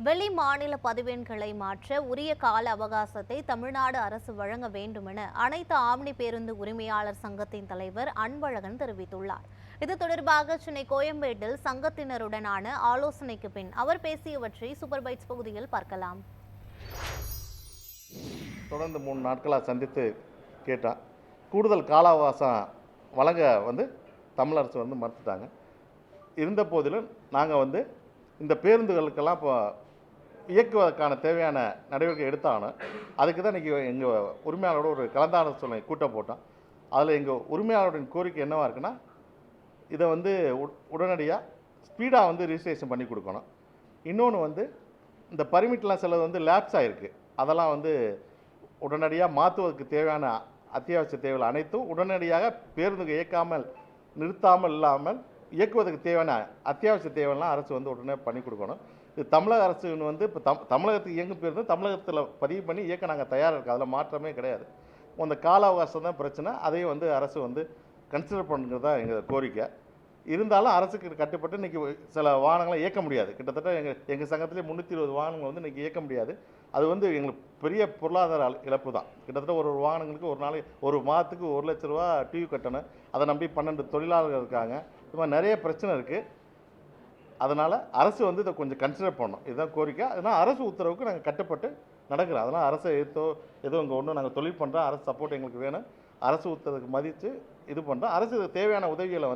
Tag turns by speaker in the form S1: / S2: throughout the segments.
S1: வெளி மாநில பதிவெண்களை மாற்ற உரிய கால அவகாசத்தை தமிழ்நாடு அரசு வழங்க வேண்டுமென அனைத்து ஆம்னி பேருந்து உரிமையாளர் சங்கத்தின் தலைவர் அன்பழகன் தெரிவித்துள்ளார். இது தொடர்பாக சென்னை கோயம்பேட்டில் சங்கத்தினருடனான ஆலோசனைக்கு பின் அவர் பேசியவற்றை சூப்பர் பைட்ஸ் பகுதியில் பார்க்கலாம்.
S2: தொடர்ந்து 3 நாட்களாக சந்தித்து கேட்டான். கூடுதல் கால அவகாசம் வழங்க தமிழ் அரசு மறுத்துட்டாங்க. இருந்த போதிலும் நாங்கள் இந்த பேருந்துகளுக்கெல்லாம் இப்போ இயக்குவதற்கான தேவையான நடவடிக்கை எடுத்தாலும் அதுக்கு தான் இன்றைக்கி எங்கள் உரிமையாளரோட ஒரு கலந்தாலோசனை கூட்டம் போட்டோம். அதில் எங்கள் உரிமையாளருடைய கோரிக்கை என்னவாக இருக்குன்னா, இதை உடனடியாக ஸ்பீடாக ரிஜிஸ்ட்ரேஷன் பண்ணி கொடுக்கணும். இன்னொன்று இந்த பர்மிட்லாம் சிலது லேப்ஸ் ஆகிருக்கு. அதெல்லாம் உடனடியாக மாற்றுவதற்கு தேவையான அத்தியாவசிய தேவைகள் அனைத்தும் உடனடியாக பேருந்துக்கு இயக்காமல் நிறுத்தாமல் இல்லாமல் இயக்குவதற்கு தேவையான அத்தியாவசிய தேவைலாம் அரசு உடனே பண்ணி கொடுக்கணும். இது தமிழக அரசு இப்போ தமிழகத்துக்கு இயங்கும் பேருந்து தமிழகத்தில் பதிவு பண்ணி இயக்க நாங்கள் தயாராக இருக்கோம். அதில் மாற்றமே கிடையாது. அந்த கால அவகாசம் தான் பிரச்சனை. அதையும் அரசு கன்சிடர் பண்ணுறது தான் எங்கள் கோரிக்கை. இருந்தாலும் அரசுக்கு கட்டுப்பட்டு இன்றைக்கி சில வாகனங்களை இயக்க முடியாது. கிட்டத்தட்ட எங்கள் சங்கத்திலே 320 வாகனங்கள் இன்றைக்கி இயக்க முடியாது. அது எங்களுக்கு பெரிய பொருளாதார இழப்பு தான். கிட்டத்தட்ட ஒரு வாகனங்களுக்கு ஒரு நாளைக்கு ஒரு மாதத்துக்கு 1 லட்ச ரூபா டியூ கட்டணும். அதை நம்பி 12 தொழிலாளர்கள் இருக்காங்க. இது மாதிரி நிறைய பிரச்சனை இருக்குது. அதனால் அரசு இதை கொஞ்சம் கன்சிடர் பண்ணணும். இதுதான் கோரிக்கை. அதனால் அரசு உத்தரவுக்கு நாங்கள் கட்டுப்பட்டு நடக்கிறோம். அதனால் அரசை ஏதோ இங்கே ஒன்றும் நாங்கள் தொழில் பண்ணுறோம். அரசு சப்போர்ட் எங்களுக்கு வேணும். அரசு உத்தரவுக்கு மதித்து இது பண்ணுறோம். அரசு தேவையான உதவிகளை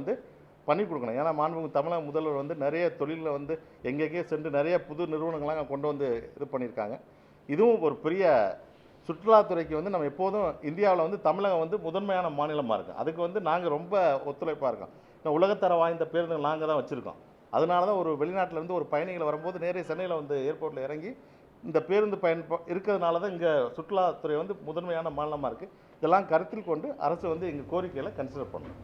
S2: பண்ணி கொடுக்கணும். ஏன்னா மாண்புமிகு தமிழக முதல்வர் நிறைய தொழிலில் எங்கெங்கே சென்று நிறைய புது நிறுவனங்கள்லாம் கொண்டு இது பண்ணியிருக்காங்க. இதுவும் ஒரு பெரிய சுற்றுலாத்துறைக்கு நம்ம எப்போதும் இந்தியாவில் தமிழகம் முதன்மையான மாநிலமாக இருக்குது. அதுக்கு நாங்கள் ரொம்ப ஒத்துழைப்பாக இருக்கோம். உலகத்தர வாய்ந்த பேருந்துகள் நாங்கள் தான் வச்சுருக்கோம். அதனால தான் ஒரு வெளிநாட்டிலேருந்து ஒரு பயணிகள் வரும்போது நேரே சென்னையில் ஏர்போர்ட்டில் இறங்கி இந்த பேருந்து இருக்கிறதுனால தான் இங்கே சுற்றுலாத்துறை முதன்மையான மாநிலமாக இருக்குது. இதெல்லாம் கருத்தில் கொண்டு அரசு எங்கள் கோரிக்கையில் கன்சிடர் பண்ணணும்.